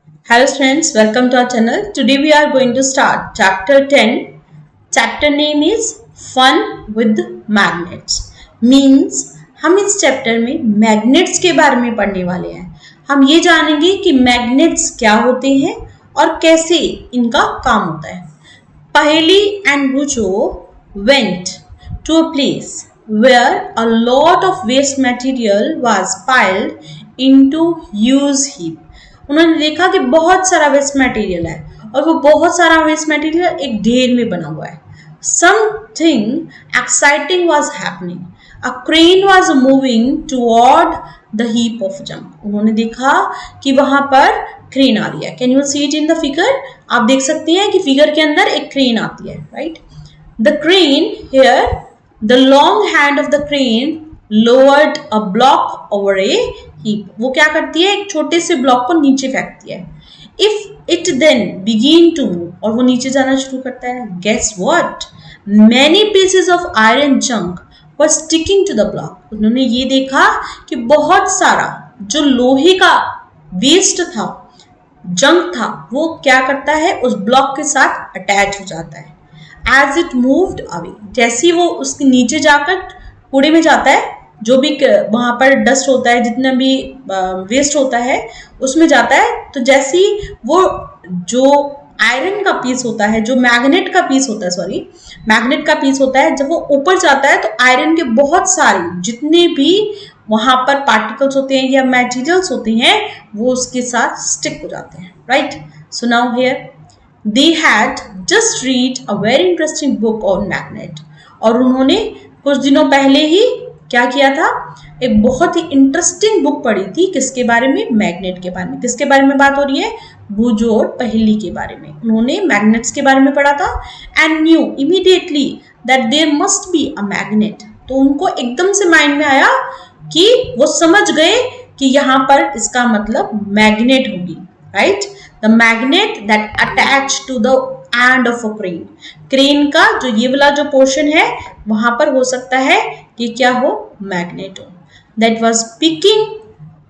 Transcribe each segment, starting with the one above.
Hello students, welcome to our channel. Today we are going to start chapter 10. Chapter name is Fun with Magnets. Means हम इस chapter में magnets के बारे में पढ़ने वाले हैं. हम ये जानेंगे कि मैग्नेट्स क्या होते हैं और कैसे इनका काम होता है. Paheli and Bujo went to a place where a lot of waste material was piled into huge heap. उन्होंने देखा कि बहुत सारा वेस्ट मटेरियल है और वो बहुत सारा वेस्ट मटेरियल एक ढेर में बना हुआ है. Something exciting was happening. A crane was moving toward the heap of junk. उन्होंने देखा कि वहां पर क्रेन आ रही है. Can you see it in the figure? आप देख सकते हैं कि फिगर के अंदर एक क्रेन आती है, right? The crane here, the long hand of the crane lowered a block over A heap. वो क्या करती है? एक छोटे से ब्लॉक को नीचे फेंकती है. If it then begin to move, और वो नीचे जाना शुरू करता है. Guess what? Many pieces of iron junk were sticking to the block. उन्होंने ये देखा कि बहुत सारा जो लोहे का वेस्ट था, जंक था, वो क्या करता है? उस ब्लॉक के साथ अटैच हो जाता है. एज इट मूव्ड अवे, जैसे वो उसके नीचे जाकर कूड़े में जाता है, जो भी वहां पर डस्ट होता है, जितना भी वेस्ट होता है उसमें जाता है, तो जैसे ही वो जो आयरन का पीस होता है, जो मैग्नेट का पीस होता है, सॉरी मैग्नेट का पीस होता है, जब वो ऊपर जाता है तो आयरन के बहुत सारे जितने भी वहां पर पार्टिकल्स होते हैं या मटेरियल्स होते हैं वो उसके साथ स्टिक हो जाते हैं, right? So now here they had just read a very interesting book on magnet. और उन्होंने कुछ दिनों पहले ही क्या किया था? एक बहुत ही इंटरेस्टिंग बुक पढ़ी थी. किसके बारे में? मैग्नेट के बारे में. किसके बारे में बात हो रही है? बुजो और पहेली के बारे में. उन्होंने मैग्नेट्स के बारे में पढ़ा था. And knew immediately that there must be a magnet. तो उनको एकदम से माइंड में आया कि वो समझ गए कि यहाँ पर इसका मतलब मैग्नेट होगी, right? The magnet that attach to the end of a crane. Crane का जो ये वाला जो पोर्शन है वहां पर हो सकता है कि क्या हो? मैग्नेट हो. That was picking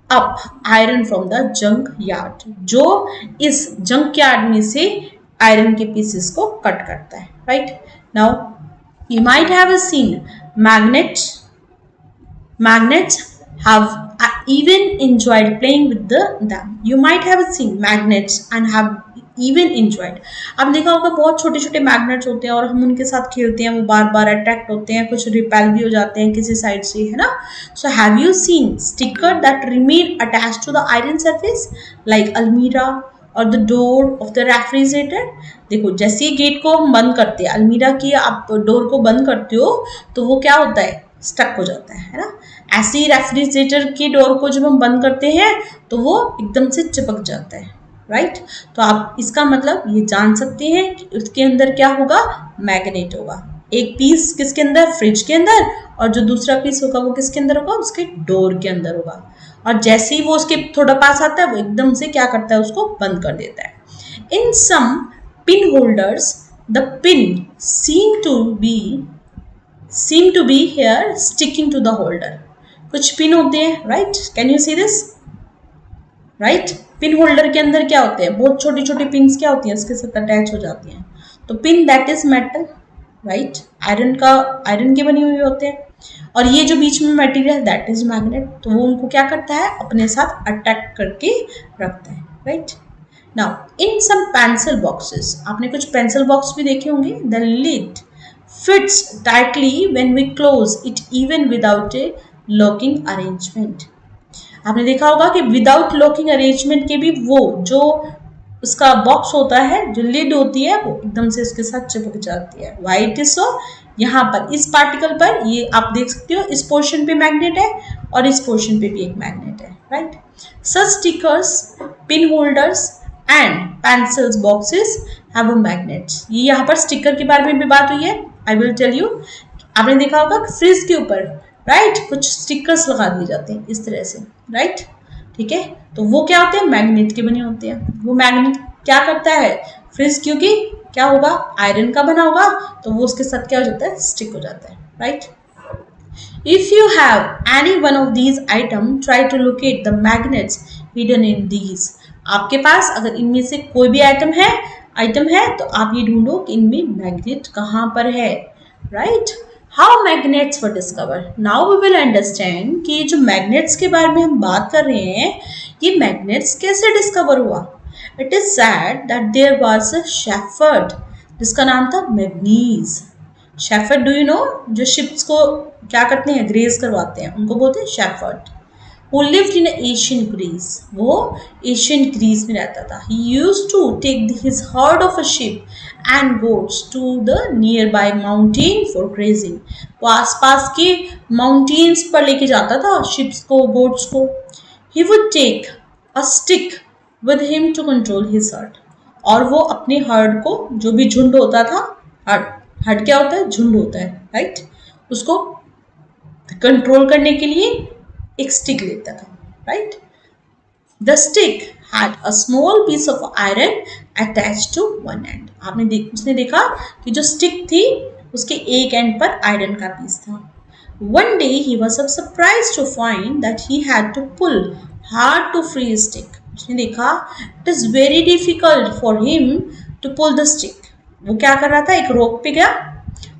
up iron from the junk yard. जो इस जंक यार्ड में से आयरन के पीसेस को कट करता है, right? Now you might have seen magnets. Magnets have even enjoyed playing with them. You might have seen magnets and have even enjoyed. अब देखा होगा बहुत छोटे छोटे मैग्नेट्स होते हैं और हम उनके साथ खेलते हैं, वो बार बार अट्रैक्ट होते हैं, कुछ रिपेल भी हो जाते हैं किसी साइड से, है ना? So have you seen sticker that remain attached to the iron surface like अलमीरा और the door of the refrigerator. देखो जैसे ही गेट को हम बंद करते हैं, अलमीरा की आप डोर को बंद करते हो तो वो क्या होता है? स्टक हो जाता है ना? ऐसे ही रेफ्रिजरेटर की डोर को जब हम बंद करते हैं तो वो एकदम से चिपक जाता है, राइट? तो आप इसका मतलब ये जान सकते हैं कि उसके अंदर क्या होगा? मैग्नेट होगा. एक पीस किसके अंदर? फ्रिज के अंदर. और जो दूसरा पीस होगा वो किसके अंदर होगा? उसके डोर के अंदर होगा. और जैसे ही वो उसके थोड़ा पास आता है वो एकदम से क्या करता है? उसको बंद कर देता है. In some pin holders the pin seem to be here sticking to the holder. कुछ पिन होते हैं, right? Can you see this? Right? Pin holder के अंदर क्या होते हैं? बहुत छोटी छोटी पिन्स क्या होती हैं? इसके साथ अटैच हो जाती हैं. तो pin that is metal, right? Iron के बनी हुई होते हैं. और ये जो बीच में मटेरियल दैट इज मैग्नेट. तो वो उनको क्या करता है? अपने साथ अटैक करके रखता है, right? Now in some pencil boxes, आपने कुछ पेंसिल बॉक्स भी देखे होंगे. The lid fits tightly when we close it even without a locking arrangement. आपने देखा होगा कि विदाउट लॉकिंग अरेंजमेंट के भी वो जो उसका बॉक्स होता है, जो लिड होती है, वो एकदम से उसके साथ चिपक जाती है. Why it is so? यहाँ पर इस पार्टिकल पर ये आप देख सकते हो, इस पोर्शन पे मैग्नेट है और इस पोर्शन पे भी एक मैग्नेट है, right? Such stickers, pin holders and pencils boxes have a magnets. ये यहाँ पर स्टिकर के बारे में भी बात हुई है. I will tell you. आपने देखा होगा फ्रिज के ऊपर, राइट, कुछ स्टिकर्स लगा दिए जाते हैं इस तरह से, राइट? ठीक है, तो वो क्या होते हैं? मैग्नेट के बने होते हैं. वो मैग्नेट क्या करता है? फ्रिज क्योंकि क्या होगा? आयरन का बना होगा, तो वो उसके साथ क्या हो जाता है? स्टिक हो जाता है, right? If you have any one of these items, try to locate the magnets hidden in these. आपके पास अगर इनमें से कोई भी आइटम है तो आप ये ढूंढो कि इनमें मैग्नेट कहाँ पर है, right. How magnets were discover, now we will understand कि ये जो मैग्नेट्स के बारे में हम बात कर रहे हैं, ये मैग्नेट्स कैसे डिस्कवर हुआ। It is said that there was a shepherd जिसका नाम था Magnes. Shepherd do you know, जो शिप्स को क्या करते हैं, ग्रेज करवाते हैं, उनको बोलते हैं shepherd. who lived in ancient Greece, वो एशियन ग्रीस में रहता था। He used to take his herd of a sheep and goats to the nearby mountain for grazing. वो आसपास के माउंटेन्स पर लेके जाता था शिप्स को, गोट्स को। He would take a stick with him to control his herd. और वो अपने हर्ड को, जो भी झुंड होता था, हर्ड क्या होता है, झुंड होता है, राइट, उसको कंट्रोल करने के लिए एक स्टिक लेता था, right. The stick had a small piece of iron attached to one end. उसने देखा कि जो स्टिक थी उसके एक एंड पर आयरन का पीस था। One day he was surprised to find that he had to pull hard to free stick. उसने देखा it is very difficult for him to pull the stick. वो क्या कर रहा था, एक रोक पे गया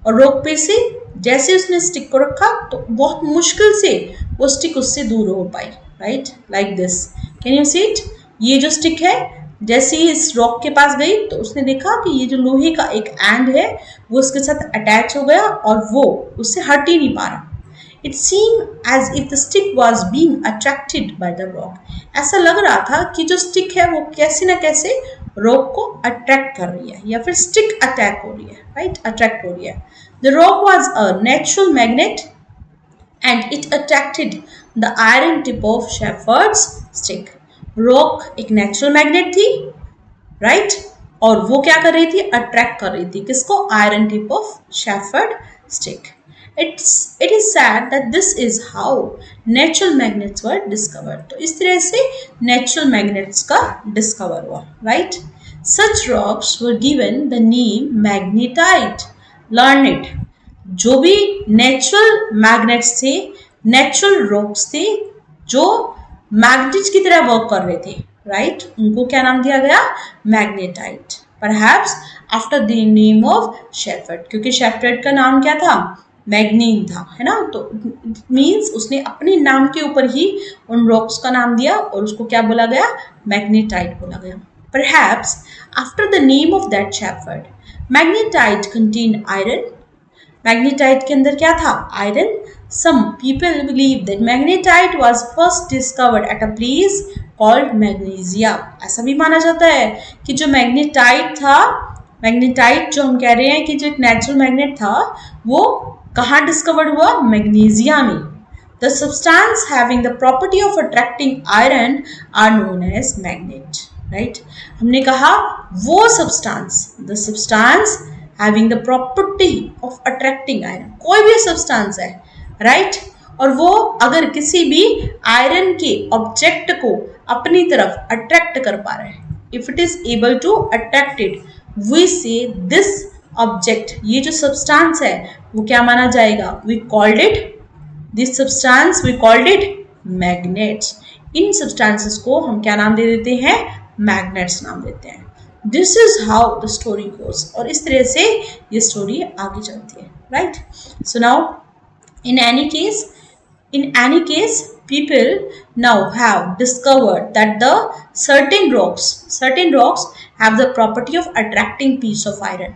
और रोक पे से जैसे उसने स्टिक को रखा तो बहुत मुश्किल से वो स्टिक उससे दूर हो पाई, right, like this. Can you see it, ये जो स्टिक है जैसे ही इस रॉक के पास गई तो उसने देखा कि ये जो लोहे का एक एंड है वो उसके साथ अटैच हो गया और वो उससे हट ही नहीं पा रहा। It seem as if the stick was being attracted by the rock. ऐसा लग रहा था कि जो स्टिक है वो कैसे ना कैसे रॉक को अट्रैक्ट कर रही है या फिर स्टिक अटैक हो रही है, राइट, अट्रैक्ट हो रही है। The rock was a natural magnet and it attracted the iron tip of shepherd's stick. Rock एक नेचुरल मैग्नेट थी, राइट, और वो क्या कर रही थी, अट्रैक्ट कर रही थी किसको, iron tip of shepherd stick. It is said that this is how natural magnets were discovered. तो इस तरह से नेचुरल मैग्नेट्स का डिस्कवर हुआ, right. Such rocks were given the name magnetite. Learn it, जो भी नेचुरल मैग्नेट्स थे, natural rocks थे जो मैग्नेट्स की तरह वर्क कर रहे थे, राइट, उनको क्या नाम दिया गया, magnetite. Perhaps after the name of shepherd, क्योंकि शेफर्ड का नाम क्या था, मैग्नीन था, है ना, तो मींस उसने अपने नाम के ऊपर ही उन रॉक्स का नाम दिया और उसको क्या बोला गया, मैग्नेटाइट बोला गया। Perhaps after the name of that shepherd, magnetite contain iron. Magnetite के अंदर क्या था, iron. Some people believe that magnetite was first discovered at a place called Magnesia. ऐसा भी माना जाता है कि जो मैग्नेटाइट था, मैग्नेटाइट जो हम कह रहे हैं कि जो एक नेचुरल मैग्नेट था, वो कहाँ डिस्कवर्ड हुआ, मैग्नीशिया में। The substance having the property of attracting iron are known as magnet, right. हमने कहा वो substance, the substance having the property of attracting iron, कोई भी सब्सटेंस है, राइट, और वो अगर किसी भी आयरन के ऑब्जेक्ट को अपनी तरफ अट्रैक्ट कर पा रहा है, if it is able to attract it, we say this object, ये जो सब्सटेंस है वो क्या माना जाएगा, we called it, this substance we called it magnets. इन सब्सटेंसेस को हम क्या नाम दे देते हैं, मैग्नेट्स नाम देते हैं। This is how the story goes, और इस तरह से ये स्टोरी आगे चलती है, right. So now in any case people now have discovered that the certain rocks have the property of attracting piece of iron.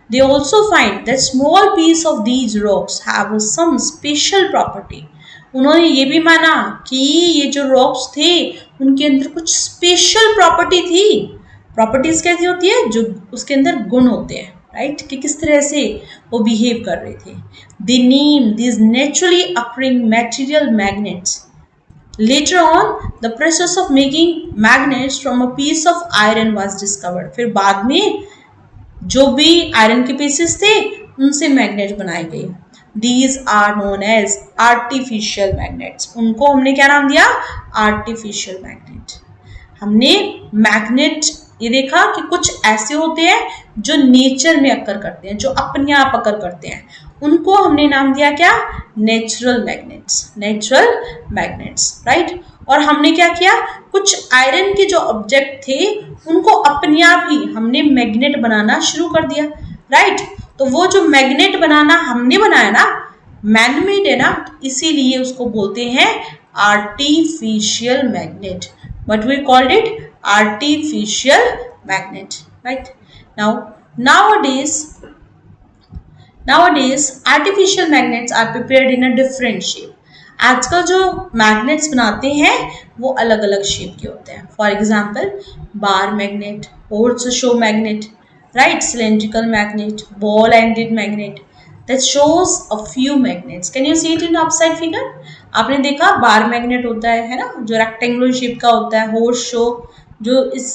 They also find that small piece of these rocks have some special property. उन्होंने ये भी माना कि ये जो rocks थे उनके अंदर कुछ स्पेशल प्रॉपर्टी थी। प्रॉपर्टीज कैसी होती है, जो उसके अंदर गुण होते हैं, राइट, कि किस तरह से वो बिहेव कर रहे थे। They name this naturally occurring material magnets. Later on the process of making magnets from a piece of iron was discovered. फिर बाद में जो भी आयरन के पीसेस थे उनसे मैग्नेट बनाए गए। These are known as artificial magnets. उनको हमने क्या नाम दिया, आर्टिफिशियल मैग्नेट। हमने मैग्नेट ये देखा कि कुछ ऐसे होते हैं जो नेचर में अकर करते हैं, जो अपने आप अकर करते हैं, उनको हमने नाम दिया क्या, natural magnets, natural magnets, right. और हमने क्या किया, कुछ आयरन के जो ऑब्जेक्ट थे उनको अपने आप ही हमने मैग्नेट बनाना शुरू कर दिया, राइट। तो वो जो मैग्नेट बनाना हमने बनाया ना, मैनमेड है ना, इसीलिए उसको बोलते हैं artificial magnet, but we called it artificial magnet, right. Now nowadays artificial magnets are prepared in a different shape. आजकल जो मैग्नेट्स बनाते हैं वो अलग अलग शेप के होते हैं. For example bar magnet, horse show magnet, right, cylindrical magnet, ball ended magnet. that shows a few magnets. Can you see it in upside figure? आपने देखा बार मैग्नेट होता है ना, जो रेक्टेंगुलर शेप का होता है. हॉर्स शो जो इस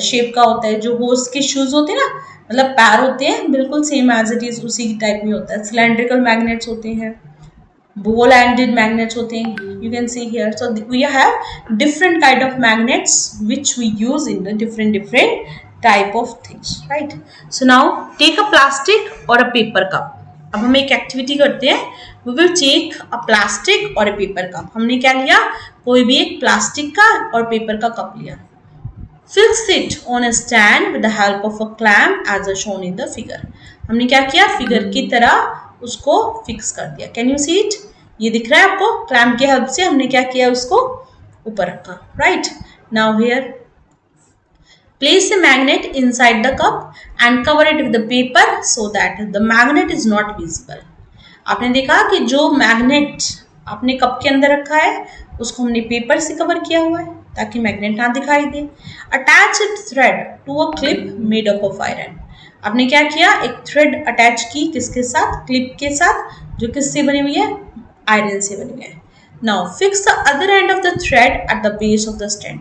शेप का होता है, जो हॉर्स के शूज होते हैं ना, मतलब पैर होते हैं, बिल्कुल सेम एज इट इज उसी टाइप में होता है. सिलेंड्रिकल मैग्नेट्स होते हैं, ball ended magnets होते हैं, you can see here. So we have different kind of magnets which we use in the different type of things, right? So now take a plastic or a paper cup. अब हम एक activity करते हैं. We will take a plastic or a paper cup. हमने क्या लिया, कोई भी एक प्लास्टिक का और पेपर का कप लिया. Fix it on a stand with the help of a clamp as shown in the figure. हमने क्या किया, फिगर की तरह उसको फिक्स कर दिया. कैन यू सी इट, ये दिख रहा है आपको. क्लैम्प की हेल्प से हमने क्या किया, उसको ऊपर रखा, right. Now here place the magnet inside the cup and cover it with the paper so that the magnet is not visible. आपने देखा कि जो मैग्नेट आपने कप के अंदर रखा है उसको हमने पेपर से कवर किया हुआ है ताकि मैग्नेट ना दिखाई दे. Attach it thread to a clip made up of iron. आपने क्या किया, एक थ्रेड अटैच की किसके साथ, क्लिप के साथ, जो किससे बनी हुई है, आयरन से बनी हुई है. Now fix the other end of the thread at the base of the stand.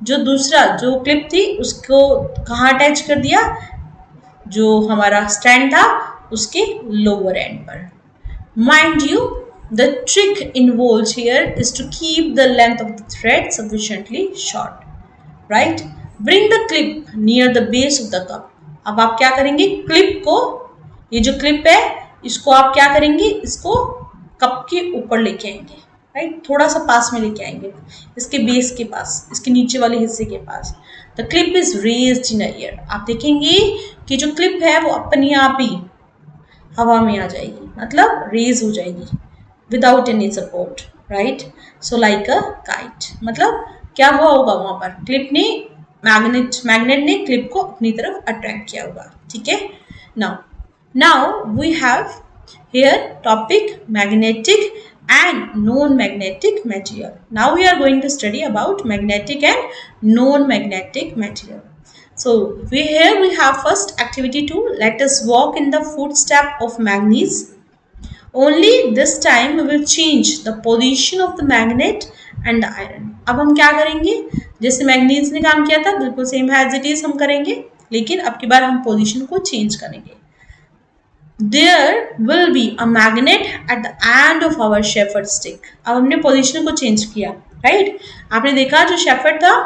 जो दूसरा जो क्लिप थी उसको कहाँ अटैच कर दिया, जो हमारा स्टैंड था उसके लोअर एंड पर. Mind you the trick involved here is to keep the length of the thread sufficiently short, right. Bring the clip near the base of the cup. अब आप क्या करेंगे, क्लिप को, ये जो क्लिप है इसको आप क्या करेंगे, इसको कप के ऊपर लेके आएंगे, राइट. थोड़ा सा पास में लेके आएंगे, इसके बेस के पास, इसके नीचे वाले हिस्से के पास. The clip is raised in air. आप देखेंगे कि जो क्लिप है वो अपने आप ही हवा में आ जाएगी, मतलब रेज हो जाएगी without any support, right. So like a kite. मतलब क्या हुआ होगा वहां पर, क्लिप ने मैग्नेट ने क्लिप को अपनी तरफ अट्रैक्ट किया होगा, ठीक है. now we have here topic magnetic and non-magnetic material. Now we are going to study about magnetic and non-magnetic material. So we have first activity 2. Let us walk in the footstep of manganese. Only this time we will change the position of the magnet and the iron. अब हम क्या करेंगे, जैसे manganese ने काम किया था बिल्कुल सेम एज इट इज हम करेंगे, लेकिन अब की बार हम पोजीशन को चेंज करेंगे. There will be a magnet at the end of our shepherd stick. अब हमने पोजीशन को चेंज किया, राइट. आपने देखा जो शेफर्ड था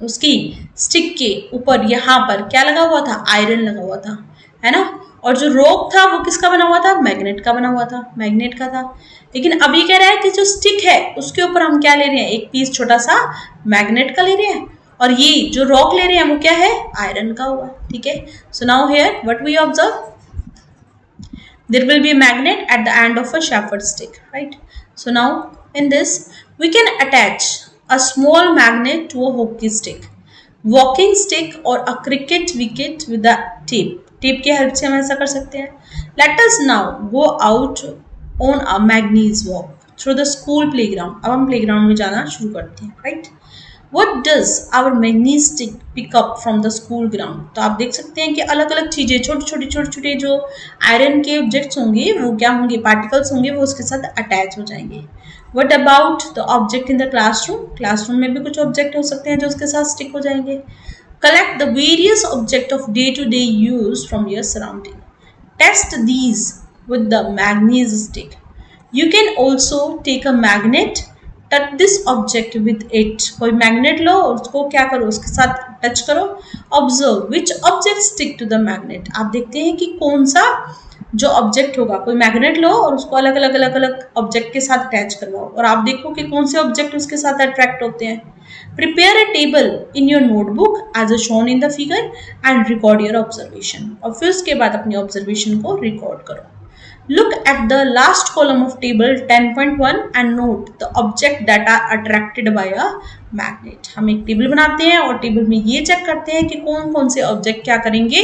उसकी स्टिक के ऊपर यहाँ पर क्या लगा हुआ था, आयरन लगा हुआ था, है ना. और जो रोक था वो किसका बना हुआ था, मैग्नेट का बना हुआ था, मैग्नेट का था. लेकिन अभी कह रहा है कि जो स्टिक है उसके ऊपर हम क्या ले रहे हैं, एक पीस छोटा सा मैग्नेट का ले रहे हैं, और ये जो रॉक ले रहे हैं वो क्या है, आयरन का हुआ, ठीक है. So now here what we observe, there will be magnet at the end of a shepherd stick, right. So now in this we can attach a small magnet to a hockey stick, walking stick or a cricket wicket with a tape. Tape की help से हम ऐसा कर सकते हैं. Let us now go out on a Magnes walk through the school playground. अब हम playground में जाना शुरू करते हैं, राइट. What does our Magnes stick pick up from the school ground. तो आप देख सकते हैं कि अलग अलग चीजें, छोटे छोटे जो आयरन के ऑब्जेक्ट्स होंगे वो क्या होंगे, पार्टिकल्स होंगे, वो उसके साथ अटैच हो जाएंगे. What about the object in the classroom? Classroom में भी कुछ ऑब्जेक्ट हो सकते हैं जो उसके साथ स्टिक हो जाएंगे. Collect the various objects of day-to-day use from your surrounding. Test these with the magnesium stick. You can also take a magnet, touch this object with it. कोई मैग्नेट लो और उसको क्या करो, उसके साथ टच करो. Observe which object stick to the magnet. आप देखते हैं कि कौन सा जो ऑब्जेक्ट होगा, कोई मैग्नेट लो और उसको अलग अलग अलग अलग ऑब्जेक्ट के साथ अटैच करवाओ और आप देखो कि कौन से ऑब्जेक्ट उसके साथ अट्रैक्ट होते हैं. Prepare a table in your notebook as a shown in the figure and record your observation. और फिर उसके बाद अपनी ऑब्जर्वेशन को रिकॉर्ड करो. Look at the last column of table 10.1 and note the object that are attracted by a magnet. हम एक table बनाते हैं और टेबल में ये चेक करते हैं कि कौन कौन से ऑब्जेक्ट क्या करेंगे,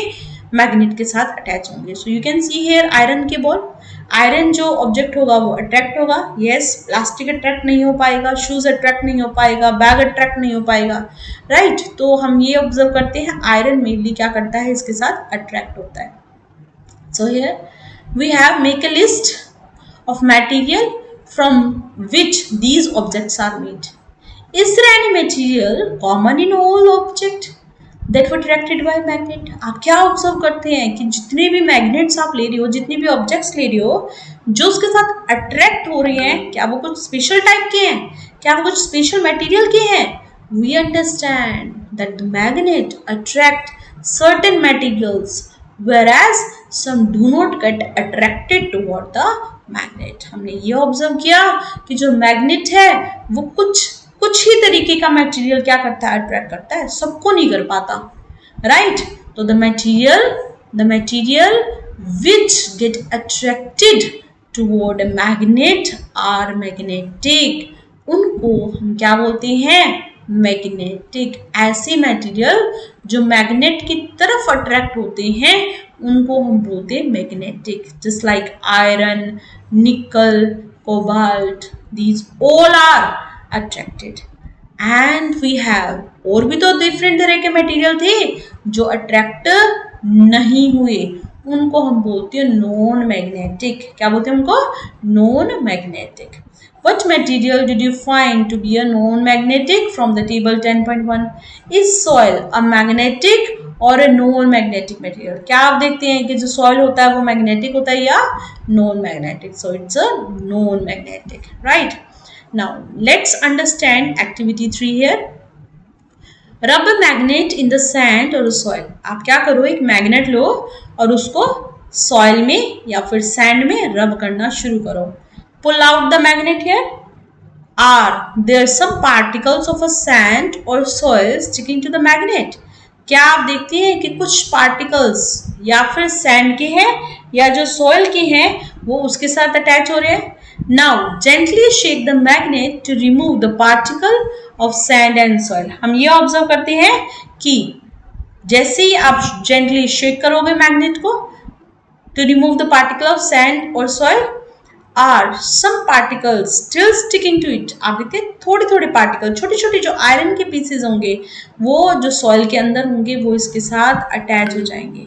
मैग्नेट के साथ अटैच होंगे. So you can see here iron के बॉल. आयरन जो ऑब्जेक्ट होगा वो अट्रैक्ट होगा. यस, प्लास्टिक अट्रैक्ट नहीं हो पाएगा, शूज अट्रैक्ट नहीं हो पाएगा, बैग अट्रैक्ट नहीं हो पाएगा, राइट. तो हम ये ऑब्जर्व करते हैं आयरन मेनली क्या करता है, इसके साथ अट्रैक्ट होता है. So here we have make a list of material from which these objects are made. Is there any material common in all object that were attracted by magnet? आप क्या observe करते हैं कि जितने भी मैग्नेट्स आप ले रही हो, जितने भी ऑब्जेक्ट्स ले रही हो, जो उसके साथ अट्रैक्ट हो रहे हैं, क्या वो कुछ स्पेशल टाइप के हैं, क्या वो कुछ स्पेशल मटेरियल के हैं? We understand that the magnet attract certain materials whereas some do not get attracted toward the magnet. हमने ये ऑब्जर्व किया कि जो मैग्नेट है वो कुछ ही तरीके का मटेरियल क्या करता है, अट्रैक्ट करता है, सबको नहीं कर पाता, राइट. तो the material which get attracted toward a magnet are magnetic. उनको हम क्या बोलते हैं, मैग्नेटिक. ऐसे मटेरियल जो मैग्नेट की तरफ अट्रैक्ट होते हैं उनको हम बोलते हैं magnetic. Just like iron, nickel, cobalt, these all are attracted. And we have, और भी तो डिफरेंट तरह के मटेरियल थे जो अट्रैक्ट नहीं हुए, उनको हम बोलते हैं नॉन मैग्नेटिक. क्या बोलते हैं उनको, non magnetic. What material did you find to be a non-magnetic from the table 10.1? Is soil a magnetic or a non-magnetic material? क्या आप देखते हैं कि जो soil होता है वो magnetic होता है या non-magnetic? So it's a non-magnetic, right? Now let's understand activity 3 here. Rub a magnet in the sand or soil. आप क्या करो, एक magnet लो और उसको soil में या फिर sand में rub करना शुरू करो. Pull out the magnet here. Are there some particles of a sand or soil sticking to the magnet? क्या आप देखते हैं कि कुछ पार्टिकल्स या फिर सैंड के हैं या जो सॉइल के हैं वो उसके साथ अटैच हो रहे हैं. Now gently shake the magnet to remove the particle of sand and soil. हम ये ऑब्जर्व करते हैं कि जैसे ही आप जेंटली शेक करोगे मैग्नेट को to remove the particle of sand और soil, are some particles still sticking to it. आप देखते हैं थोड़े थोड़े पार्टिकल, छोटे छोटे जो आयरन के पीसेज होंगे वो जो सॉइल के अंदर होंगे वो इसके साथ अटैच हो जाएंगे.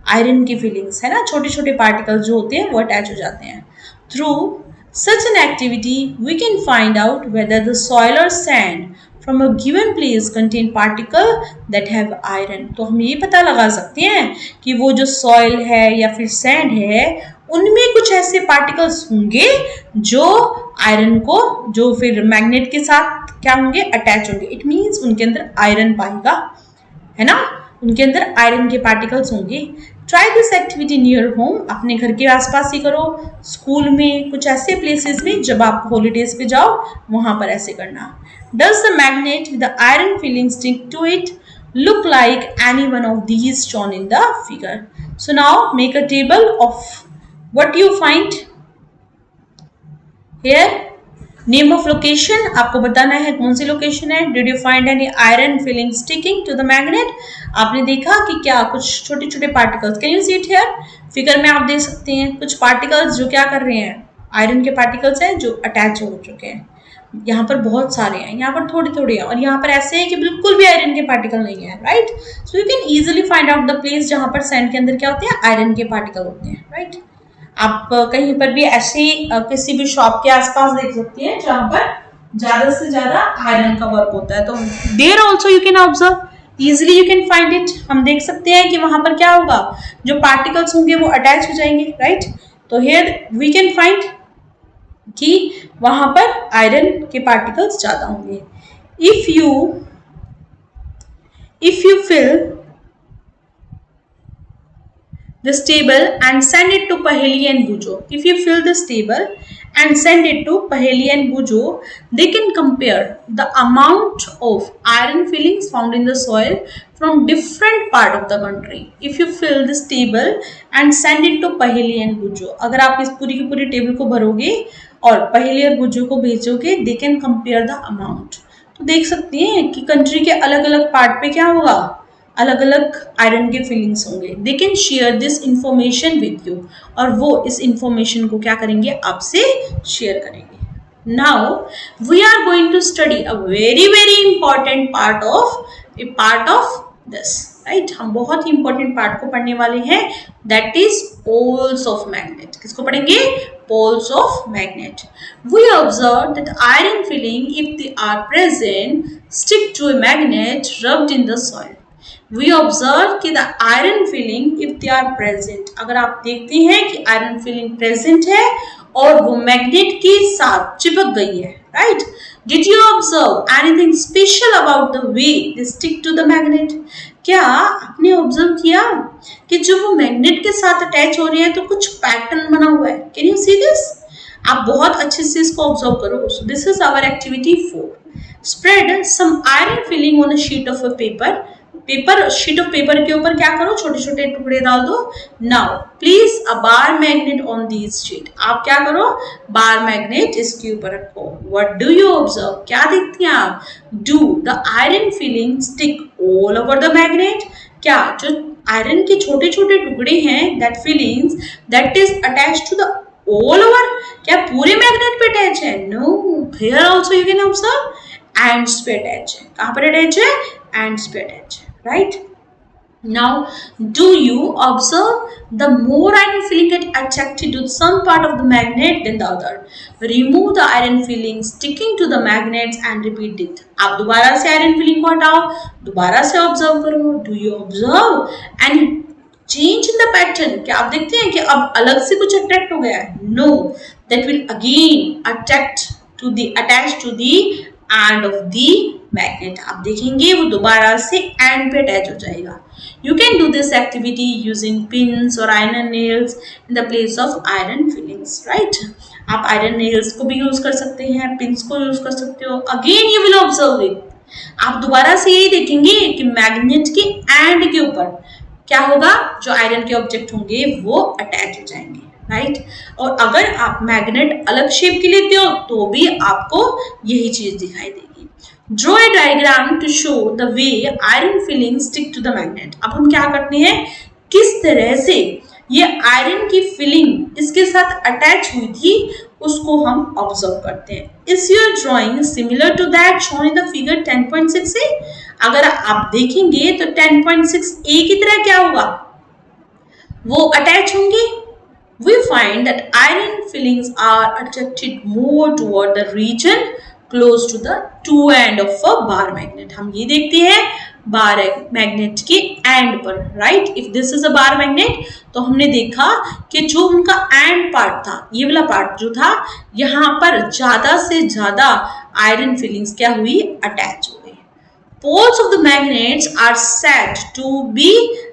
आयरन की फीलिंग्स है ना, छोटे छोटे पार्टिकल्स जो होते हैं वो अटैच हो जाते हैं. Through such an activity we can find out whether the soil और sand from a given place contain particle that have iron. तो हम ये पता लगा सकते हैं कि वो जो सॉइल है या फिर सैंड है उनमें कुछ ऐसे पार्टिकल्स होंगे जो आयरन को, जो फिर मैग्नेट के साथ क्या होंगे, अटैच होंगे. इट मीन्स उनके अंदर आयरन पाएगा, है ना, उनके अंदर आयरन के पार्टिकल्स होंगे. Try this activity near home. अपने घर के आसपास ही करो, स्कूल में, कुछ ऐसे प्लेसेस में जब आप हॉलीडेज पे जाओ वहां पर ऐसे करना. Does the magnet with the iron filling stick to it look like any one of these shown in the figure? So now make a table of what you find here. Name of location, आपको बताना है कौन सी location है. Did you find any iron filling sticking to the magnet? आपने देखा कि क्या कुछ छोटे छोटे particles, can you see it here, figure में आप देख सकते हैं कुछ पार्टिकल्स जो क्या कर रहे हैं, आयरन के पार्टिकल्स हैं जो अटैच हो चुके हैं. यहाँ पर बहुत सारे हैं, यहाँ पर थोड़े थोड़े हैं और यहाँ पर ऐसे है कि बिल्कुल भी आयरन के पार्टिकल नहीं है, right. So you can easily find out the place जहाँ पर सैंड के अंदर क्या होते हैं, आयरन के पार्टिकल होते हैं, राइट. आप कहीं पर भी ऐसे किसी भी शॉप के आसपास देख सकते हैं जहाँ पर ज्यादा से ज्यादा आयरन का वर्क होता है. तो there also you can observe easily, you can find it. हम देख सकते हैं कि वहां पर क्या होगा, जो पार्टिकल्स होंगे वो अटैच हो जाएंगे, राइट. तो हियर वी कैन फाइंड कि वहां पर आयरन के पार्टिकल्स ज्यादा होंगे. If you fill this table and send it to Paheli and Bujo. If you fill this table and send it to Paheli and Bujo, they can compare the amount of iron fillings found in the soil from different part of the country. If you fill this table and send it to Paheli and Bujo, अगर आप इस पूरी की पूरी table को भरोगे और पहेली और बुजो को भेजोगे, they can compare the amount. तो देख सकती हैं कि कंट्री के अलग अलग पार्ट पे क्या होगा, अलग अलग आयरन के फीलिंग्स होंगे. They can share this information with you, और वो इस इंफॉर्मेशन को क्या करेंगे, आपसे शेयर करेंगे. Now we are going to study a very very important part of this, right. हम बहुत ही इंपॉर्टेंट पार्ट को पढ़ने वाले हैं, that is poles of magnet. किसको पढ़ेंगे, poles of magnet. We observe that iron filling, if they are present, stick to a magnet rubbed in the soil. We observe कि the iron filling, if they are present, अगर आप देखते हैं कि iron filling present है और वो magnet के साथ चिपक गई है, right? Did you observe anything special about the way they stick to the magnet? क्या आपने ऑब्जर्व किया कि जब वो मैग्नेट के साथ अटैच हो रही है तो कुछ पैटर्न बना हुआ है. Can you see this? आप बहुत अच्छे से इसको ऑब्जर्व करो. So this is our activity 4. Spread some iron filing on a sheet of a paper. Sheet of paper के ऊपर क्या करो, छोटे छोटे टुकड़े डाल दो. Now please a bar magnet on this sheet. आप क्या करो, बार मैग्नेट इसके ऊपर रखो. What do you observe? क्या देखती हैं आप? Do the iron filling stick all over the magnet. क्या जो आयरन के छोटे छोटे टुकड़े हैं, that filings that is attach to the all over, क्या पूरे मैग्नेट पे अटैच है? No, here also you can observe ends पे अटैच है. कहां पर अटैच है? एंड्स पे अटैच है, right? Now, do you observe the more iron filling get attracted to some part of the magnet than the other? Remove the iron filling sticking to the magnets and repeat it. आप दोबारा से iron filling को हटाओ, दोबारा से observe करो. Do you observe any change in the pattern? क्या आप देखते हैं कि अब अलग से कुछ attract हो गया है? No, that will again attach to the end of the magnet. आप देखेंगे वो दोबारा से एंड पे अटैच हो जाएगा. You can do this activity using pins और iron nails in the place of iron filings, right. आप आयरन नेल्स को भी यूज कर सकते हैं, पिन्स को यूज कर सकते हो. Again you will observe it. आप दोबारा से यही देखेंगे कि मैग्नेट के एंड के ऊपर क्या होगा, जो आयरन के ऑब्जेक्ट होंगे वो अटैच हो जाएंगे, राइट. और अगर आप मैग्नेट अलग शेप के लेते हो तो भी आपको यही चीज दिखाई देगी. Draw a diagram to show the way iron fillings stick to the magnet. अब हम क्या करते हैं, किस तरह से ये आयरन की फिलिंग इसके साथ अटैच हुई थी उसको हम ऑब्जर्व करते हैं. Is your drawing similar to that shown in the figure 10.6a? अगर आप देखेंगे तो 10.6a की तरह क्या होगा, वो अटैच होंगे. We find that iron fillings are attracted more toward the region close to the two end of a bar magnet. हम ये देखते हैं बार मैग्नेट के एंड पर, right. If this is a bar magnet तो हमने देखा कि जो उनका एंड पार्ट था, ये वाला पार्ट जो था, यहाँ पर ज्यादा से ज्यादा आयरन फिलिंग्स क्या हुई, अटैच हो गई. Poles of the magnets are said to be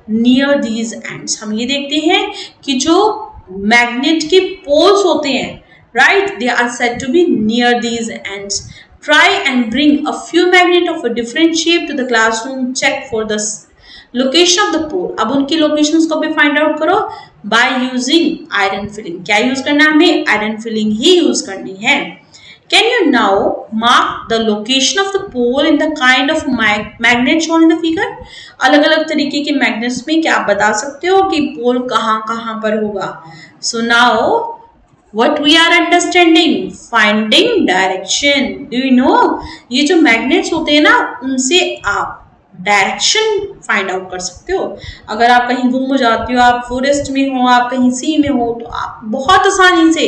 near these ends. हम ये देखते हैं कि जो मैग्नेट के पोल्स होते हैं, right, they are said to be near these ends. Try and bring a few magnets of a different shape to the classroom. Check for the location of the pole. अब उनकी locations को भी find out करो by using iron filling. क्या use करना है हमें? iron filling ही use करनी है. Can you now mark the location of the pole in the kind of magnet shown in the figure? अलग अलग तरीके के magnets में क्या आप बता सकते हो कि पोल कहाँ कहाँ पर होगा. So now what we are understanding, finding direction. Do you know, ये जो magnets होते हैं ना, उनसे आप डायरेक्शन फाइंड आउट कर सकते हो. अगर आप कहीं गुम हो जाते हो, आप फॉरेस्ट में हो, आप कहीं सी में हो, तो आप बहुत आसानी से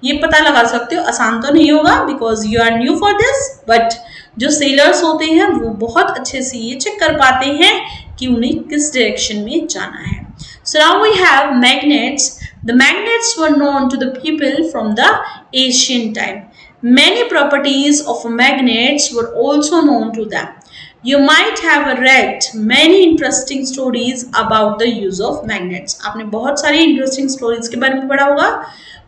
ये पता लगा सकते हो. आसान तो नहीं होगा because you are new for this, but जो सेलर्स होते हैं वो बहुत अच्छे से ये चेक कर पाते हैं कि उन्हें किस डायरेक्शन में जाना है. So now we have magnets. The magnets were known to the people from the ancient time. Many properties of magnets were also known to them. You might have read many interesting stories about the use of magnets. आपने बहुत सारी interesting stories के बारे में पढ़ा होगा.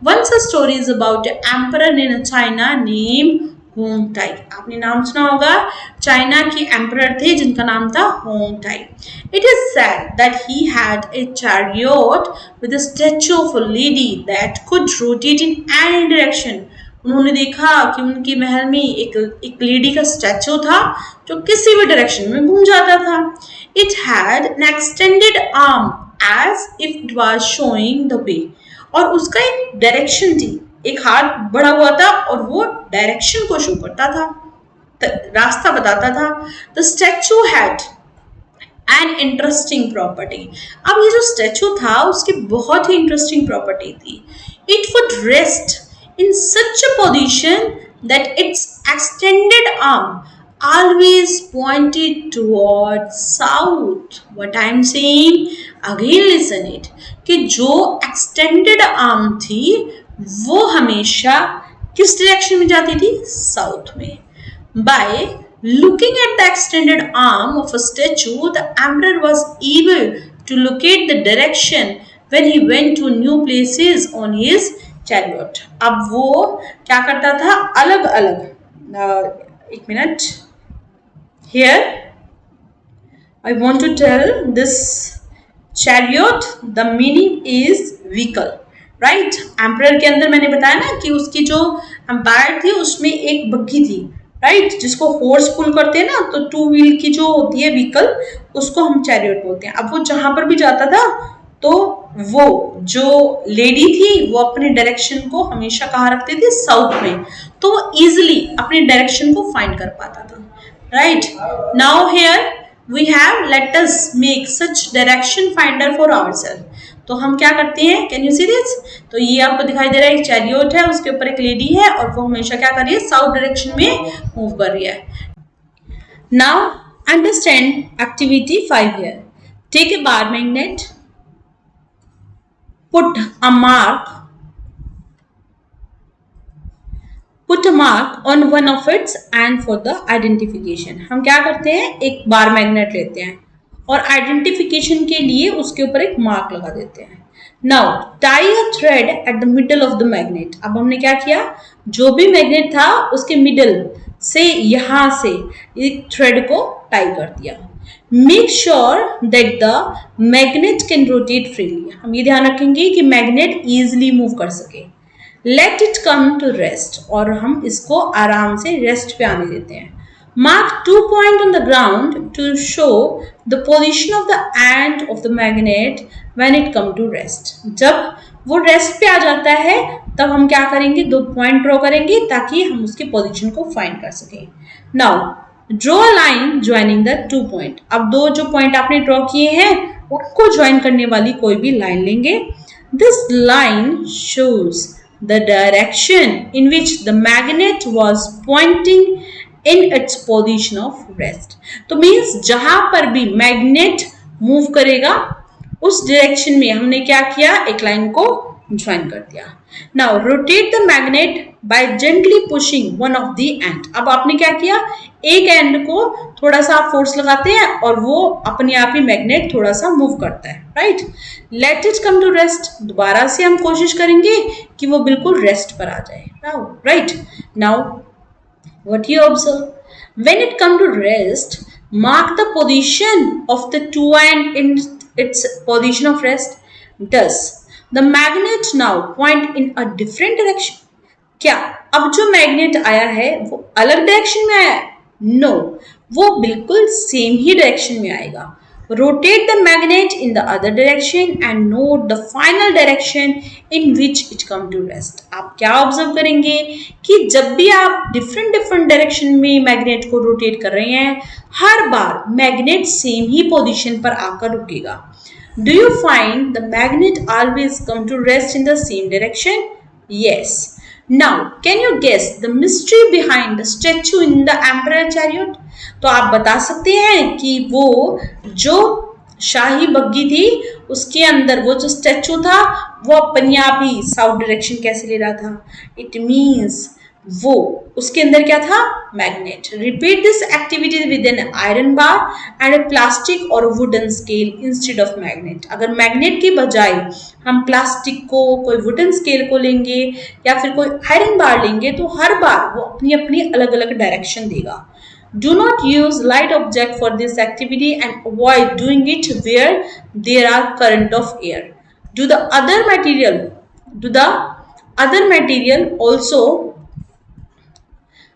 One such story is about an emperor in China named Hong tie. आपने नाम सुना होगा. चाइना के एम्परर थे जिनका नाम था Hong tie. It is said that he had a chariot with a statue of a lady that could rotate in any direction. उन्होंने देखा कि उनके महल में एक लेडी का स्टैचू था जो किसी भी डायरेक्शन में घूम जाता था. It had an extended arm as if it was showing the way. और उसका एक डायरेक्शन थी, एक हाथ बढ़ा हुआ था और वो डायरेक्शन को शो करता था, रास्ता बताता था. The statue had an interesting property. अब ये जो स्टैचू था उसकी बहुत ही इंटरेस्टिंग प्रॉपर्टी थी. It would rest in such a position that its extended arm always pointed towards south. What I am saying, again listen it, कि जो extended arm थी वो हमेशा किस डायरेक्शन में जाती थी? साउथ में. By looking at the extended arm of a statue, the emperor was able to locate the direction when he went to new places on his chariot. अब वो क्या करता था? अलग अलग, एक minute, here I want to tell this chariot, the meaning is vehicle, right. Emperor के अंदर मैंने बताया ना कि उसकी जो एम्पायर थी उसमें एक बग्घी थी, राइट, जिसको हॉर्स पुल करते हैं ना, तो 2 व्हील की जो होती है व्हीकल उसको हम चैरियट बोलते हैं. अब वो जहां पर भी जाता था तो वो जो लेडी थी वो अपने डायरेक्शन को हमेशा कहाँ रखती थी? साउथ में. तो वो इजिली अपने डायरेक्शन को फाइंड कर पाता था, right. Now here we have, let us make such direction finder for ourself. तो हम क्या करते हैं? Can you see this? तो ये आपको दिखाई दे रहा है, एक चैरियट है, उसके ऊपर एक लेडी है और वो हमेशा क्या कर रही है? साउथ डायरेक्शन में मूव कर रही है. Now understand activity 5 here. Take a bar magnet, put a mark on one of its and for the identification. हम क्या करते हैं? एक बार मैग्नेट लेते हैं और आइडेंटिफिकेशन के लिए उसके ऊपर एक मार्क लगा देते हैं. Now tie a thread at the middle of the magnet. अब हमने क्या किया? जो भी मैग्नेट था उसके मिडल से यहां से एक थ्रेड को टाई कर दिया. Make sure that the magnet can rotate freely. हम ये ध्यान रखेंगे कि मैग्नेट easily मूव कर सके. Let it come to rest. और हम इसको आराम से रेस्ट पे आने देते हैं. Mark 2 points on the ground to show the position of the end of the magnet when it come to rest. जब वो रेस्ट पे आ जाता है तब हम क्या करेंगे? 2 पॉइंट ड्रॉ करेंगे ताकि हम उसकी पोजीशन को फाइंड कर सकें. Now draw line joining the 2 point. अब 2 जो पॉइंट आपने ड्रॉ किए हैं उनको ज्वाइन करने वाली कोई भी लाइन लेंगे. This line shows the direction in which the magnet was pointing in its position of rest. तो मीन्स जहां पर भी मैग्नेट मूव करेगा उस डायरेक्शन में हमने क्या किया? एक लाइन को ज्वाइन कर दिया. Now rotate the magnet by gently pushing one of the end. अब आपने क्या किया? एक एंड को थोड़ा सा फोर्स लगाते हैं और वो अपने आप ही मैग्नेट थोड़ा सा मूव करता है, right. Let it come to rest. दोबारा से हम कोशिश करेंगे कि वो बिल्कुल रेस्ट पर आ जाए, right. Now what you observe, when it come to rest, mark the position of the 2 end in its position of rest. Does the magnet now point in a different direction? क्या अब जो magnet आया है वो अलग direction में आया है? नो, वो बिल्कुल सेम ही डायरेक्शन में आएगा. Rotate the magnet in the other direction and note the final direction in which it come to rest. आप क्या ऑब्जर्व करेंगे कि जब भी आप डिफरेंट डायरेक्शन में मैग्नेट को रोटेट कर रहे हैं, हर बार मैग्नेट सेम ही पोजीशन पर आकर रुकेगा. Do you find the magnet always come to rest in the same direction? Yes. Now, can you guess the mystery behind the statue in the emperor chariot? तो आप बता सकते हैं कि वो जो शाही बग्घी थी उसके अंदर वो जो स्टैचू था वो अपने आप ही साउथ डायरेक्शन कैसे ले रहा था? It means वो उसके अंदर क्या था, magnet. Repeat this activity with an iron bar and a plastic और wooden scale instead of magnet. अगर मैग्नेट की बजाय हम प्लास्टिक को, कोई वुडन स्केल को लेंगे या फिर कोई आयरन बार लेंगे तो हर बार वो अपनी अपनी अलग अलग डायरेक्शन देगा। Do not use light object for this activity and avoid doing it where there are current of air. Do the other material, do the other material also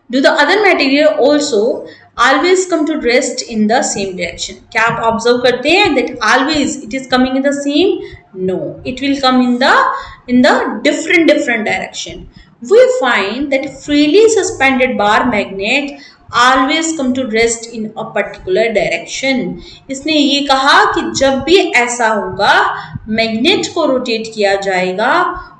Do the other material also always come to rest in the same direction? क्या आप observe करते हैं that always it is coming in the same? No, it will come in the different direction. We find that freely suspended bar magnet always come to rest in a particular direction. इसने ये कहा कि जब भी ऐसा होगा magnet को rotate किया जाएगा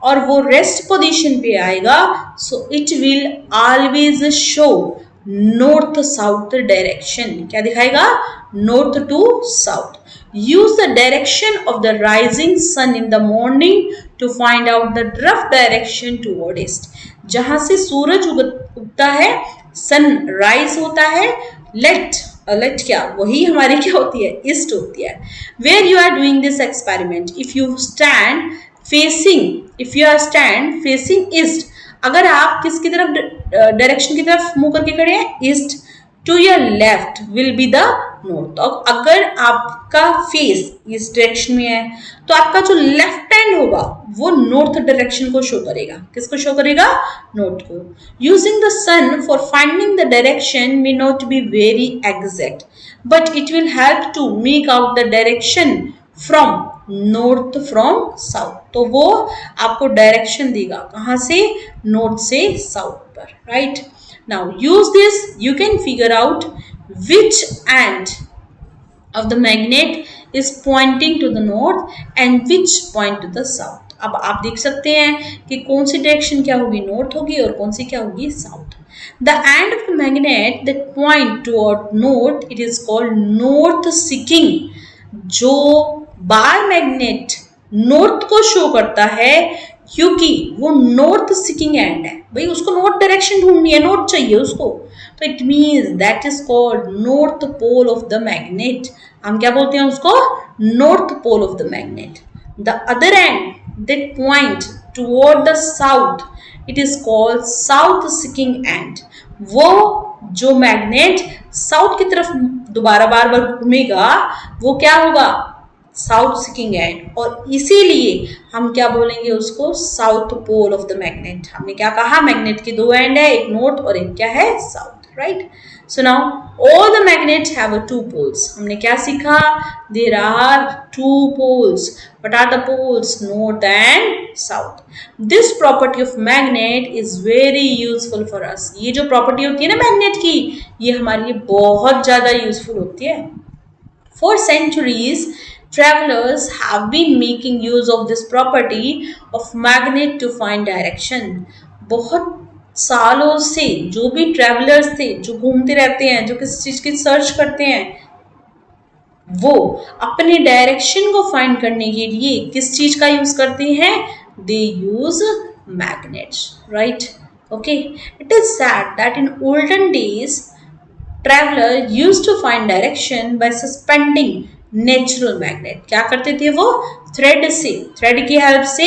और वो रेस्ट पोजीशन पे आएगा, so it will always show north south direction. क्या दिखाएगा, north to south. Use the direction of the rising sun in the morning to find out the rough direction toward east. जहां से सूरज उगता है, sun rise होता है, late क्या, वही हमारी क्या होती है, ईस्ट होती है। Where you are doing this experiment, if you stand facing east, अगर आप किसकी तरफ डायरेक्शन की तरफ मुंह करके खड़े हैं, east, to your left will be the north. और अगर आपका फेस इस डायरेक्शन में है तो आपका जो लेफ्ट हैंड होगा वो नॉर्थ डायरेक्शन को शो करेगा। किसको शो करेगा, नॉर्थ को। Using the sun for finding the direction may not be very exact but it will help to make out the direction from north from south. तो वो आपको डायरेक्शन देगा, कहां से, नॉर्थ से साउथ पर, right. Now use this, you can figure out which end of the magnet is pointing to the north and which point to the south. अब आप देख सकते हैं कि कौन सी डायरेक्शन क्या होगी, नॉर्थ होगी और कौन सी क्या होगी, south. The end of the magnet that point toward north, it is called north seeking. जो बार मैग्नेट नॉर्थ को शो करता है क्योंकि वो नॉर्थ सीकिंग एंड है, भाई उसको नॉर्थ डायरेक्शन ढूंढनी है, नॉर्थ चाहिए उसको, तो it means that is called north pole of the magnet. हम क्या बोलते हैं उसको, north pole of the magnet. The other end that point toward the south, it is called south seeking end. वो जो मैग्नेट साउथ की तरफ दोबारा बार बार घूमेगा वो क्या होगा, साउथ सीकिंग एंड, और इसीलिए हम क्या बोलेंगे उसको, south pole of the magnet. हमने क्या कहा, मैग्नेट के दो एंड है, एक नॉर्थ और एक क्या है, south, right. So now all the magnets have two poles. हमने क्या सीखा, there are two poles. What are the poles, north and south. This property of magnet is very useful for us. ये जो property होती है ना magnet की, ये हमारे लिए बहुत ज्यादा यूजफुल होती है। For centuries travelers have been making use of this property of magnet to find direction. बहुत सालों से जो भी ट्रैवलर्स थे, जो घूमते रहते हैं, जो किसी चीज की सर्च करते हैं, वो अपने डायरेक्शन को फाइंड करने के लिए किस चीज का यूज करते हैं, they use magnets, right. Okay, it is said that in olden days traveler used to find direction by suspending natural magnet. क्या करते थे वो, थ्रेड की हेल्प से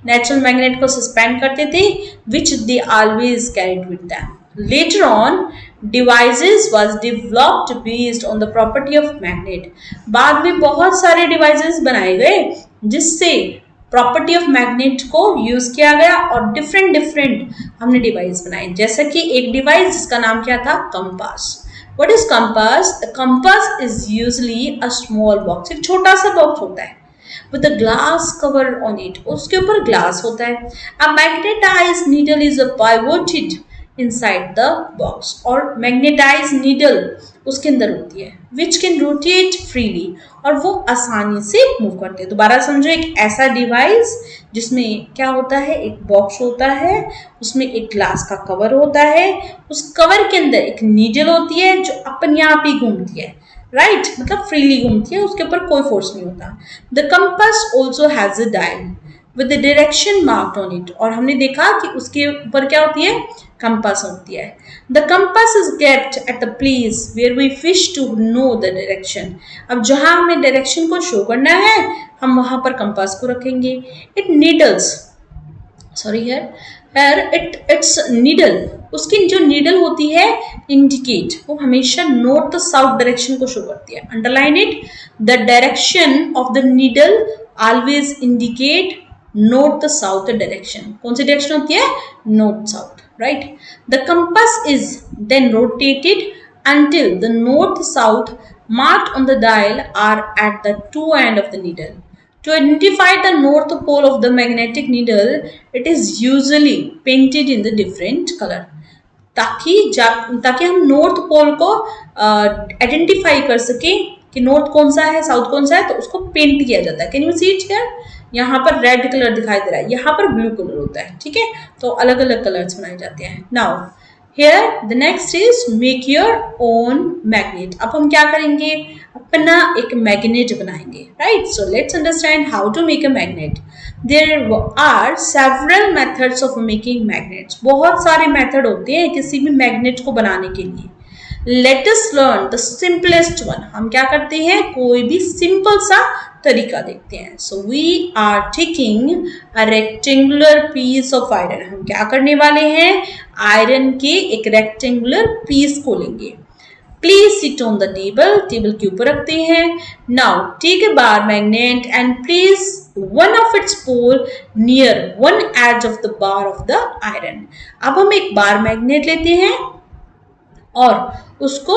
नेचुरल मैग्नेट को सस्पेंड करते थे, which they always carried with them. Later on devices was developed based on the property of magnet. बाद में बहुत सारे डिवाइसेस बनाए गए जिससे प्रॉपर्टी ऑफ मैग्नेट को यूज किया गया और डिफरेंट हमने डिवाइस बनाए। जैसा कि एक डिवाइस जिसका नाम क्या था, compass. What is compass? The compass is usually a small box. एक छोटा सा बॉक्स होता है with a glass cover on it. उसके ऊपर ग्लास होता है। A magnetized needle is pivoted inside the box. और magnetized needle उसके अंदर होती है which can rotate freely. और वो आसानी से मूव करते हैं। दोबारा समझो, एक ऐसा डिवाइस जिसमें क्या होता है, एक बॉक्स होता है, उसमें एक ग्लास का कवर होता है, उस कवर के अंदर एक नीडल होती है जो अपने आप ही घूमती है, राइट, मतलब फ्रीली घूमती है, उसके ऊपर कोई फोर्स नहीं होता। The compass also has a dial with the direction marked on it. और हमने देखा कि उसके ऊपर क्या होती है, कंपास होती है। The compass is kept at the place where we wish to know the direction. अब जहां हमें डायरेक्शन को शो करना है हम वहां पर कंपास को रखेंगे। It needles sorry it's needle, उसकी जो नीडल होती है इंडिकेट, वो हमेशा नॉर्थ साउथ डायरेक्शन को शो करती है। Underline it, the direction of the needle always indicate north south direction. कौन सी डायरेक्शन होती है? North south, right. The compass is then rotated until the north south marked on the dial are at the two end of the needle. To identify the north pole of the magnetic needle, it is usually painted in the different color. ताकि हम north pole को identify कर सके कि north कौन सा है south कौन सा है, तो उसको पेंट किया जाता है। Can you see it here? यहाँ पर रेड कलर दिखाई दे रहा है, यहाँ पर ब्लू कलर होता है, ठीक है। तो अलग अलग कलर्स बनाए जाते हैं। Now here the next is make your own magnet. अब हम क्या करेंगे? अपना एक मैग्नेट बनाएंगे, right? So let's understand how to make a magnet. There are several methods of making magnets. बहुत सारे मेथड होते हैं किसी भी मैग्नेट को बनाने के लिए। Let us learn the simplest one. हम क्या करते हैं? कोई भी सिंपल सा तरीका देखते हैं। So we are taking a rectangular piece of iron. हम क्या करने वाले हैं? आयरन के एक रेक्टेंगुलर पीस को लेंगे। Place it on the table. Table के ऊपर रखते हैं। Now take a bar magnet and place one of its pole near one edge of the bar of the iron. अब हम एक बार मैग्नेट लेते हैं और उसको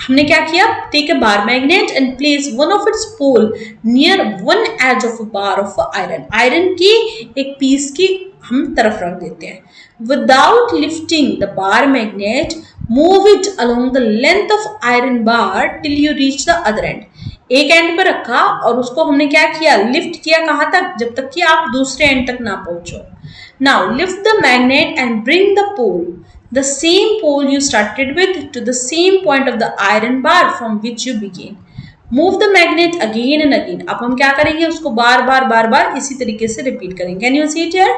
हमने क्या किया? Take a bar magnet and place one of its pole near one edge of a bar of iron. Iron की एक पीस की हम तरफ रख देते हैं। Without lifting the bar magnet move it along the length of iron bar till you reach the other end. एक end पर रखा और उसको हमने क्या किया? लिफ्ट किया। कहां तक? जब तक कि आप दूसरे एंड तक ना पहुंचो। Now lift the magnet and bring the pole, the same pole you started with, to the same point of the iron bar from which you began. Move the magnet again and again. अब हम क्या करेंगे? उसको बार बार इसी तरीके से repeat करेंगे। Can you see it here?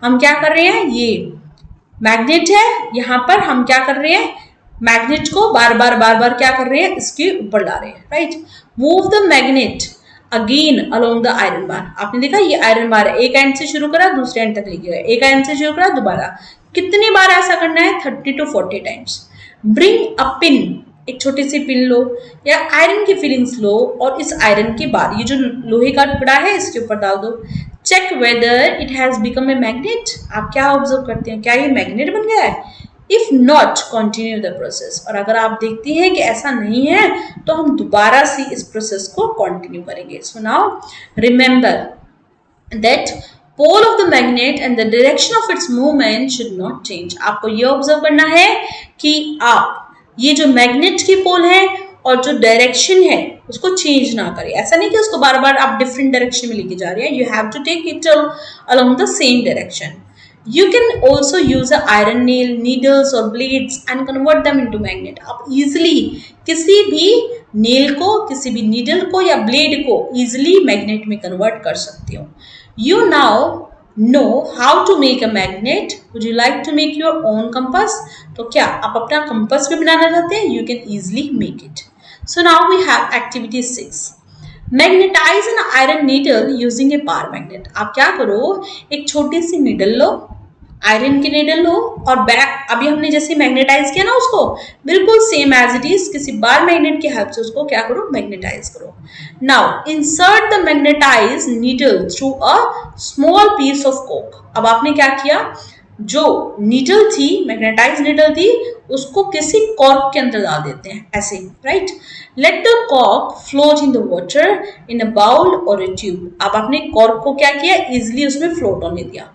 हम क्या कर रहे हैं? ये मैग्नेट है, यहाँ पर हम क्या कर रहे हैं? मैग्नेट को बार बार क्या कर रहे हैं? इसके ऊपर ला रहे हैं, right. Move the magnet again along the iron bar. आपने देखा ये आयरन बार है, एक एंड से शुरू करा दूसरे एंड तक लेके गए, एक एंड से शुरू करा दोबारा। कितनी बार ऐसा करना है? 30 to 40 times. Bring a pin, एक छोटी सी पिन लो या आयरन की फिलिंग्स लो और इस आयरन के बार, ये जो लोहे का टुकड़ा है इसके ऊपर डाल दो। Check whether it has become a magnet. आप क्या ऑब्जर्व करते हैं? क्या ये मैग्नेट बन गया है? If not continue the process. और अगर आप देखती हैं कि ऐसा नहीं है तो हम दोबारा से इस प्रोसेस को कंटिन्यू करेंगे। So now remember that pole of the magnet and the direction of its movement should not change. आपको ये ऑब्जर्व करना है कि आप ये जो मैग्नेट की पोल है और जो डायरेक्शन है उसको चेंज ना करें। ऐसा नहीं कि उसको बार बार आप डिफरेंट डायरेक्शन में लेके जा रहे हैं। You have to take it along the same direction. You can also use a iron nail, needles or blades and convert them into magnet. आप easily किसी भी नेल को, किसी भी नीडल को या ब्लेड को easily मैग्नेट में कन्वर्ट कर सकते हो। You now know how to make a magnet. Would you like to make your own compass? तो क्या आप अपना कंपास भी बनाना चाहते हैं? You can easily make it. So now we have activity 6. Magnetize an iron needle using a bar magnet. आप क्या करो? एक छोटी सी नीडल लो, आयरन की नीडल लो और बैक अभी हमने जैसे मैग्नेटाइज किया ना उसको बिल्कुल सेम एज इट इज किसी बार मैग्नेट की हेल्प से उसको क्या करो? मैग्नेटाइज करो। Now insert the magnetize needle through a small piece of कोक। अब आपने क्या किया? जो नीडल थी, मैग्नेटाइज नीडल थी, उसको किसी कॉर्क के अंदर डाल देते हैं ऐसे, right. Let the cork float in the water in a bowl or a tube. अब आपने कॉर्क को क्या किया? इजिली उसमें फ्लोट होने दिया।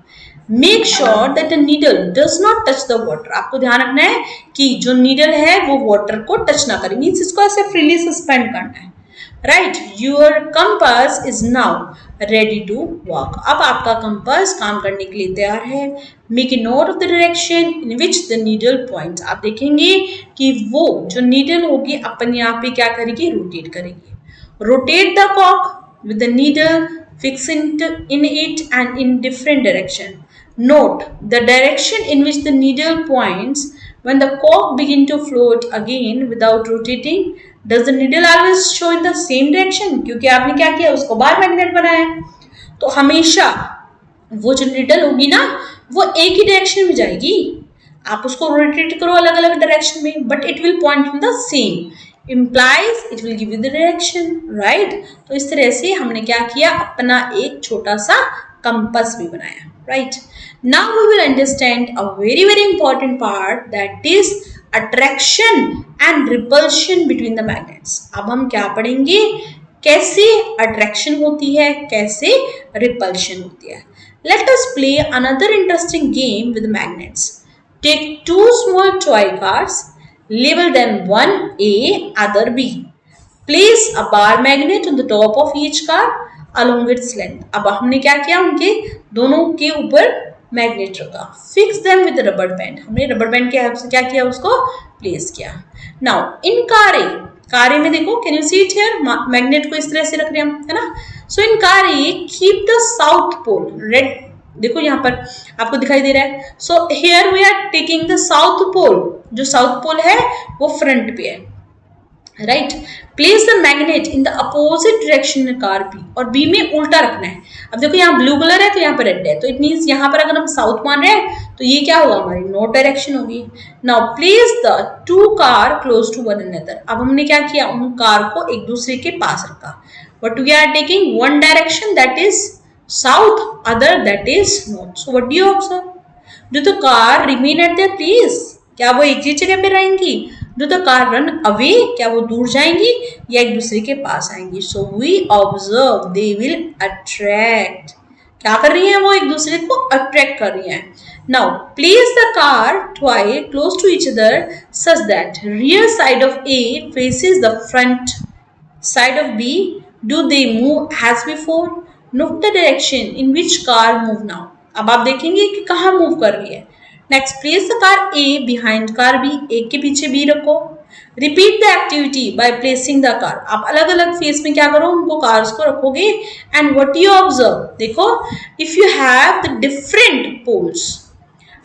Make sure that the needle does not touch the water. आपको ध्यान रखना है कि जो नीडल है वो वाटर को टच ना करे, मीन्स इसको ऐसे फ्रीली सस्पेंड करना है, right. Your compass is now ready to work. अब आपका कंपास काम करने के लिए तैयार है। Make a note of the direction in which the needle point. आप देखेंगे कि वो जो नीडल होगी अपने आप ही क्या करेगी? रोटेट करेगी। Rotate the cork with the needle fixed in it and in different direction. Note the direction in which the needle points when the cork begin to float again without rotating. Does the needle always show in the same direction? क्योंकि आपने क्या किया, उसको bar magnet बनाया, तो हमेशा वो जो निडल होगी ना वो एक ही डायरेक्शन में जाएगी। आप उसको रोटेट करो अलग अलग डायरेक्शन में, but it will point in the same, implies it will give you the direction, right? तो इस तरह से हमने क्या किया, अपना एक छोटा सा कंपास भी बनाया, right? Now we will understand a very important part, that is attraction and repulsion between the magnets. अब हम क्या पढ़ेंगे, कैसे अट्रैक्शन होती है, कैसे रिपल्शन होती है। Let us play another interesting game with magnets. Take two small toy cars, label them one A, other B. Place a bar magnet on the top of each car along its length. अब हमने क्या किया, उनके दोनों के ऊपर magnet रखा। Fix them with a rubber band. हमने रबर बैंड के हेल्प से क्या किया, उसको प्लेस किया। Now in car A, car में देखो, can you see it here, magnet को इस तरह से रख रहे हैं, है ना। So in car A keep the south pole, red देखो यहाँ पर आपको दिखाई दे रहा है। So here we are taking the south pole, जो साउथ पोल है वो फ्रंट पे है, राइट। Place the magnet in the opposite direction में कार बी, और बी में उल्टा रखना है। अब देखो यहाँ ब्लू कलर है तो यहाँ पर रेड है, तो इट मीन्स यहाँ पर अगर हम साउथ मान रहे हैं तो ये क्या होगा, हमारी नॉर्थ डायरेक्शन होगी। Now place the two car close to one another. अब हमने क्या किया, उन कार को एक दूसरे के पास रखा, but we are taking one direction that is south, other that is north. So what do you observe, do the car remain at their place, क्या वो एक ही जगह पे रहेंगी। Do the car run away, क्या वो दूर जाएंगी या एक दूसरे के पास आएंगी। So we observe they will attract, क्या कर रही हैं वो, एक दूसरे को अट्रैक्ट कर रही हैं। Now place the car twice close to each other such that rear side of A faces the front side of B. Do they move as before, note the direction in which car move now. अब आप देखेंगे कि कहाँ move कर रही है। Next place the car A behind car B, एक के पीछे बी रखो। Repeat the activity by placing the car, आप अलग अलग फेस में क्या करो, उनको कार्स को रखोगे। एंड व्हाट यू ऑब्जर्व, देखो if you have the different poles,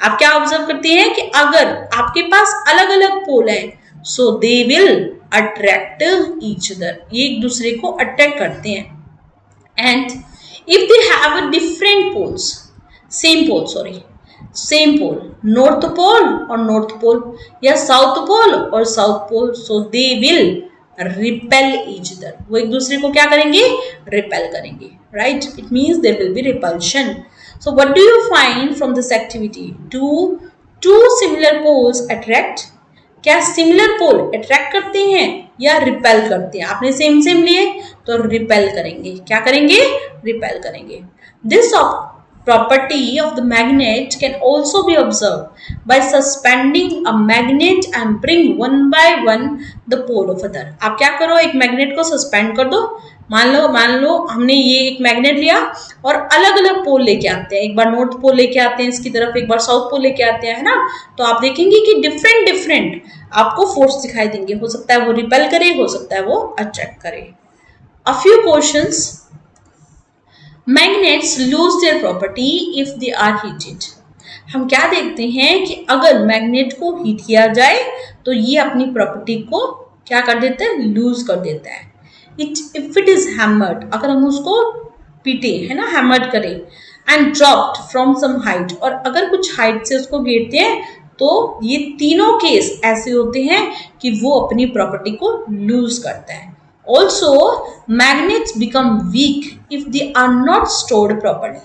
आप क्या ऑब्जर्व करते हैं कि अगर आपके पास अलग अलग पोल है, so they will attract each other, ये एक दूसरे को अट्रैक्ट करते हैं। And if they have a different poles, same pole, north pole और नॉर्थ पोल, या साउथ पोल और south pole, so they will repel each other, वो एक दूसरे को क्या करेंगे, रिपेल करेंगे, right. It means there will be repulsion. So what do you find from this activity, do two similar poles attract, क्या similar pole attract करते हैं या रिपेल करते हैं। आपने सेम लिए तो रिपेल करेंगे, क्या करेंगे, रिपेल करेंगे। This property of the magnet can also be observed by suspending a magnet and bring one by one the pole of other। आप क्या करो, एक मैग्नेट को सस्पेंड कर दो, मान लो हमने ये एक मैग्नेट लिया और अलग अलग पोल लेके आते हैं, एक बार नॉर्थ पोल लेके आते हैं इसकी तरफ, एक बार साउथ पोल लेके आते हैं, है ना। तो आप देखेंगे कि डिफरेंट आपको फोर्स दिखाई देंगे, हो सकता है वो रिपेल करे, हो सकता है वो अट्रैक्ट करे। A few questions। Magnets lose their property if they are heated। हम क्या देखते हैं कि अगर मैग्नेट को हीट किया जाए तो ये अपनी प्रॉपर्टी को क्या कर देता है, लूज कर देता है। इफ इट इज हैमर्ड, अगर हम उसको पीटे, है ना, हैमर्ड करें, and dropped from some height, और अगर कुछ हाइट से उसको गिरते हैं, तो ये तीनों केस ऐसे होते हैं कि वो अपनी प्रॉपर्टी को लूज करता है। Also, magnets become weak if they are not stored properly।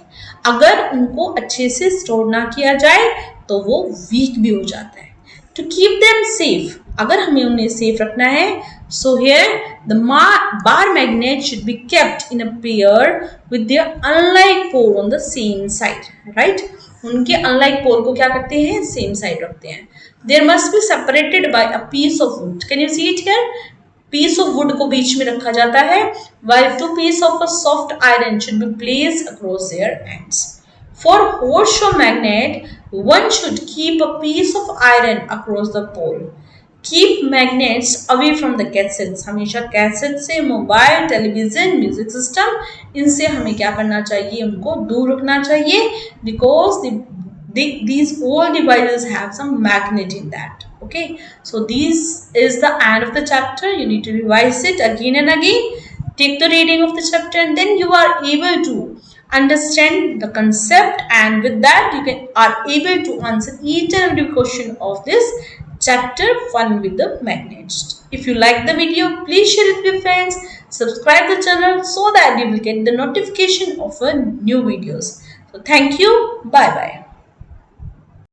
अगर उनको अच्छे से स्टोर ना किया जाए तो वो वीक भी हो जाता है। To keep them safe, अगर हमें उन्हें सेफ रखना है, so here the bar magnet should be kept in a pair with their unlike pole on the same side, right? उनके unlike pole को क्या करते हैं, same side रखते हैं। There must be separated by a piece of wood। Can you see it here? Piece of wood को बीच में रखा जाता है, while two pieces of a soft iron should be placed across their ends। For horseshoe magnet, one should keep a piece of iron across the pole। Keep magnets away from the cassettes, हमेशा cassette से, mobile, television, music system, इनसे हमें क्या करना चाहिए, उनको दूर रखना चाहिए, because these all devices have some magnet in that. Okay, so this is the end of the chapter. You need to revise it again and again, take the reading of the chapter, and then you are able to understand the concept, and with that you are able to answer each and every question of this chapter, Fun with the Magnets. If you like the video, please share it with your friends, subscribe the channel so that you will get the notification of a new videos. So thank you, bye bye.